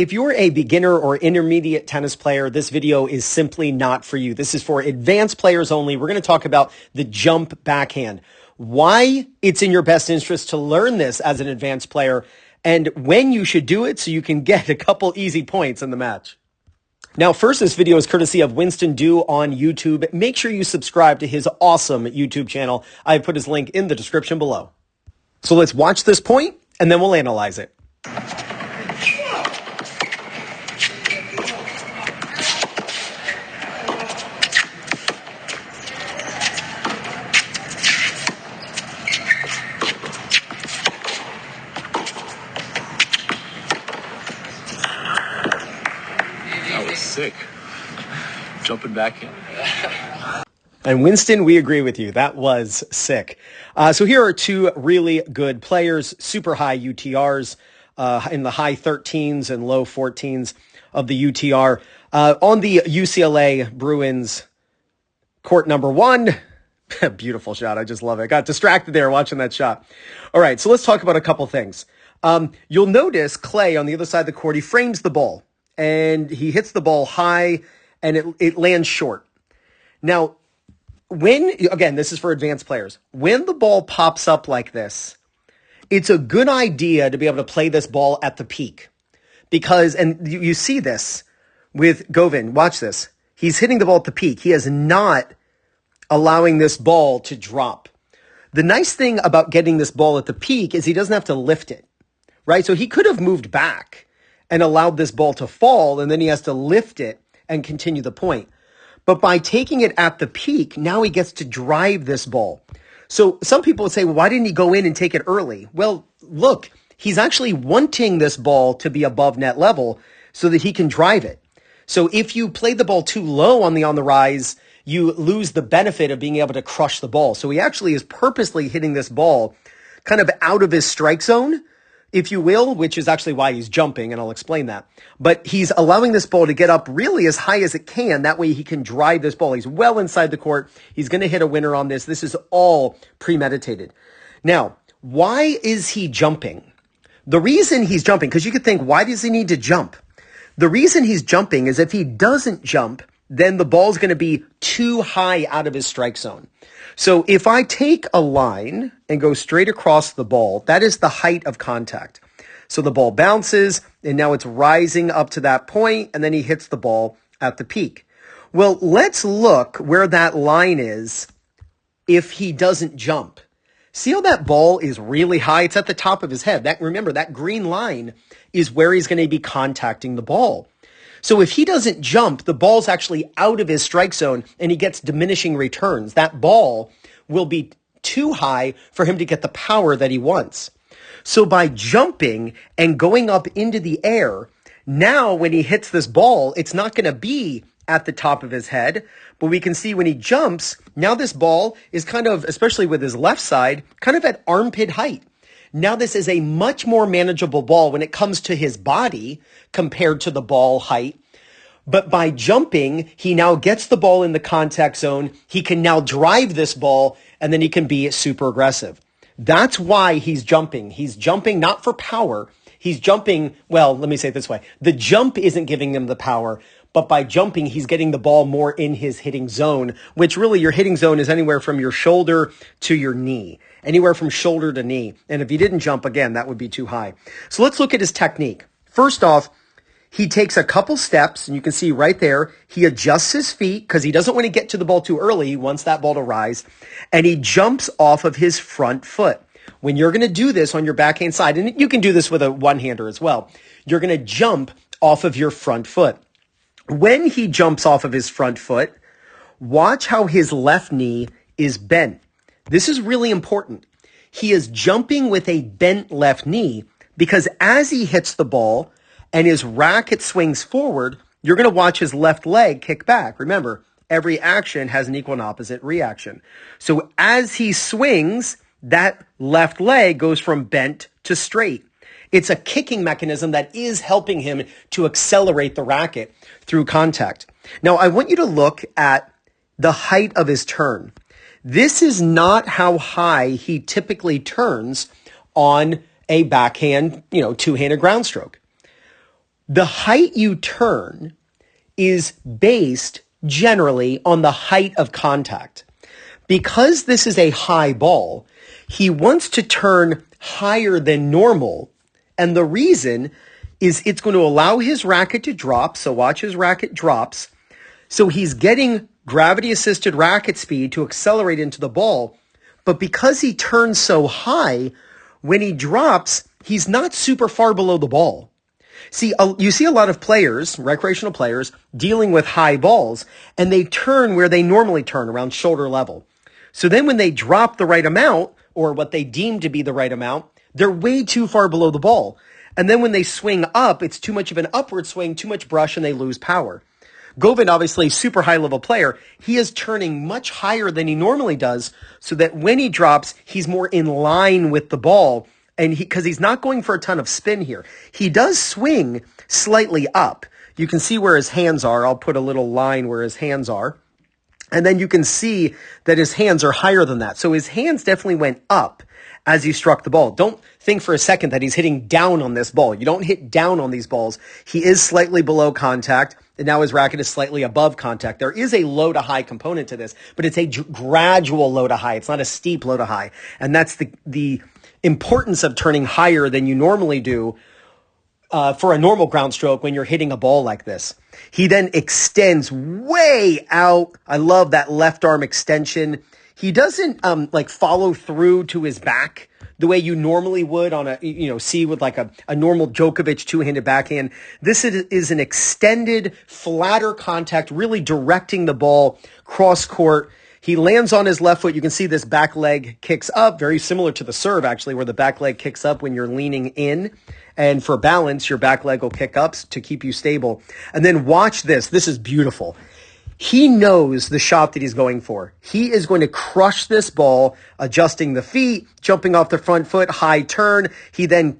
If you're a beginner or intermediate tennis player, this video is simply not for you. This is for advanced players only. We're going to talk about the jump backhand, why it's in your best interest to learn this as an advanced player, and when you should do it so you can get a couple easy points in the match. Now, first, this video is courtesy of Winston Du on YouTube. Make sure you subscribe to his awesome YouTube channel. I put his link in the description below. So let's watch this point, and then we'll analyze it. Sick. Jumping back in. And Winston, we agree with you. That was sick. So here are two really good players, super high UTRs, in the high 13s and low 14s of the UTR. On the UCLA Bruins court number one. Beautiful shot. I just love it. Got distracted there watching that shot. All right, so let's talk about a couple things. You'll notice Clay on the other side of the court, he frames the ball. And he hits the ball high, and it lands short. Now, again, this is for advanced players. When the ball pops up like this, it's a good idea to be able to play this ball at the peak. Because, and you see this with Govin. Watch this. He's hitting the ball at the peak. He is not allowing this ball to drop. The nice thing about getting this ball at the peak is he doesn't have to lift it, right? So he could have moved back and allowed this ball to fall, and then he has to lift it and continue the point. But by taking it at the peak, now he gets to drive this ball. So some people would say, well, why didn't he go in and take it early? Well, look, he's actually wanting this ball to be above net level so that he can drive it. So if you play the ball too low on the rise, you lose the benefit of being able to crush the ball. So he actually is purposely hitting this ball kind of out of his strike zone, if you will, which is actually why he's jumping, and I'll explain that. But he's allowing this ball to get up really as high as it can. That way he can drive this ball. He's well inside the court. He's going to hit a winner on this. This is all premeditated. Now, why is he jumping? The reason he's jumping, because you could think, why does he need to jump? The reason he's jumping is if he doesn't jump, then the ball's going to be too high out of his strike zone. So if I take a line and go straight across the ball, that is the height of contact. So the ball bounces, and now it's rising up to that point, and then he hits the ball at the peak. Well, let's look where that line is if he doesn't jump. See how that ball is really high? It's at the top of his head. Remember, that green line is where he's going to be contacting the ball. So if he doesn't jump, the ball's actually out of his strike zone and he gets diminishing returns. That ball will be too high for him to get the power that he wants. So by jumping and going up into the air, now when he hits this ball, it's not going to be at the top of his head, but we can see when he jumps, now this ball is kind of, especially with his left side, kind of at armpit height. Now this is a much more manageable ball when it comes to his body compared to the ball height. But by jumping, he now gets the ball in the contact zone. He can now drive this ball, and then he can be super aggressive. That's why he's jumping. He's jumping not for power. He's jumping, well, let me say it this way. The jump isn't giving him the power, but by jumping, he's getting the ball more in his hitting zone, which really your hitting zone is anywhere from your shoulder to your knee. Anywhere from shoulder to knee. And if he didn't jump, again, that would be too high. So let's look at his technique. First off, he takes a couple steps, and you can see right there, he adjusts his feet because he doesn't want to get to the ball too early. He wants that ball to rise. And he jumps off of his front foot. When you're going to do this on your backhand side, and you can do this with a one-hander as well, you're going to jump off of your front foot. When he jumps off of his front foot, watch how his left knee is bent. This is really important. He is jumping with a bent left knee because as he hits the ball and his racket swings forward, you're going to watch his left leg kick back. Remember, every action has an equal and opposite reaction. So as he swings, that left leg goes from bent to straight. It's a kicking mechanism that is helping him to accelerate the racket through contact. Now, I want you to look at the height of his turn. This is not how high he typically turns on a backhand, two-handed ground stroke. The height you turn is based generally on the height of contact. Because this is a high ball, he wants to turn higher than normal. And the reason is it's going to allow his racket to drop. So watch his racket drops. So he's getting gravity-assisted racket speed to accelerate into the ball. But because he turns so high, when he drops, he's not super far below the ball. See, you see a lot of players, recreational players, dealing with high balls, and they turn where they normally turn, around shoulder level. So then when they drop the right amount, or what they deem to be the right amount, they're way too far below the ball. And then when they swing up, it's too much of an upward swing, too much brush, and they lose power. Govind, obviously, super high-level player. He is turning much higher than he normally does, so that when he drops, he's more in line with the ball. And because he's not going for a ton of spin here. He does swing slightly up. You can see where his hands are. I'll put a little line where his hands are. And then you can see that his hands are higher than that. So his hands definitely went up as he struck the ball. Don't think for a second that he's hitting down on this ball. You don't hit down on these balls. He is slightly below contact, and now his racket is slightly above contact. There is a low to high component to this, but it's a gradual low to high. It's not a steep low to high. And that's the importance of turning higher than you normally do for a normal ground stroke when you're hitting a ball like this. He then extends way out. I love that left arm extension. He doesn't follow through to his back the way you normally would on see with like a normal Djokovic two-handed backhand. This is an extended, flatter contact, really directing the ball cross court. He lands on his left foot. You can see this back leg kicks up, very similar to the serve, actually, where the back leg kicks up when you're leaning in. And for balance, your back leg will kick up to keep you stable. And then watch this. This is beautiful. He knows the shot that he's going for. He is going to crush this ball, adjusting the feet, jumping off the front foot, high turn. He then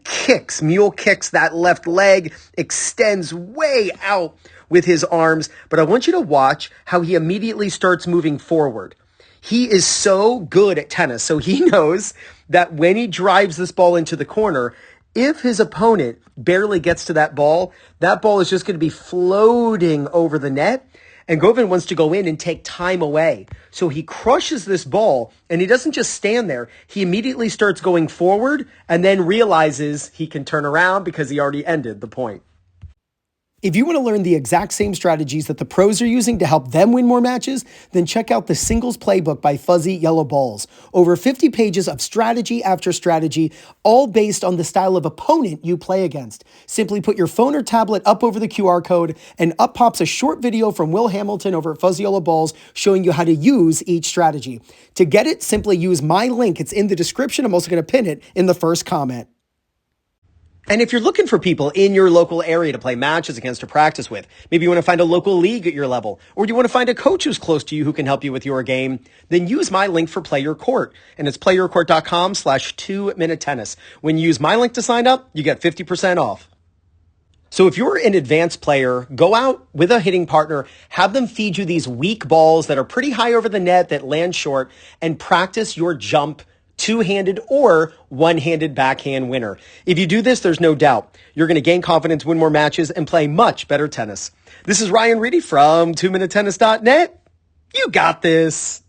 mule kicks that left leg, extends way out with his arms. But I want you to watch how he immediately starts moving forward. He is so good at tennis. So he knows that when he drives this ball into the corner, if his opponent barely gets to that ball is just going to be floating over the net. And Govind wants to go in and take time away. So he crushes this ball, and he doesn't just stand there. He immediately starts going forward and then realizes he can turn around because he already ended the point. If you want to learn the exact same strategies that the pros are using to help them win more matches, then check out the Singles Playbook by Fuzzy Yellow Balls. Over 50 pages of strategy after strategy, all based on the style of opponent you play against. Simply put your phone or tablet up over the QR code, and up pops a short video from Will Hamilton over at Fuzzy Yellow Balls showing you how to use each strategy. To get it, simply use my link. It's in the description. I'm also going to pin it in the first comment. And if you're looking for people in your local area to play matches against or practice with, maybe you want to find a local league at your level, or you want to find a coach who's close to you who can help you with your game, then use my link for PlayYourCourt. And it's playyourcourt.com/2-minute-tennis. When you use my link to sign up, you get 50% off. So if you're an advanced player, go out with a hitting partner, have them feed you these weak balls that are pretty high over the net that land short, and practice your jump two-handed or one-handed backhand winner. If you do this, there's no doubt you're going to gain confidence, win more matches, and play much better tennis. This is Ryan Reedy from 2minutetennis.net. You got this.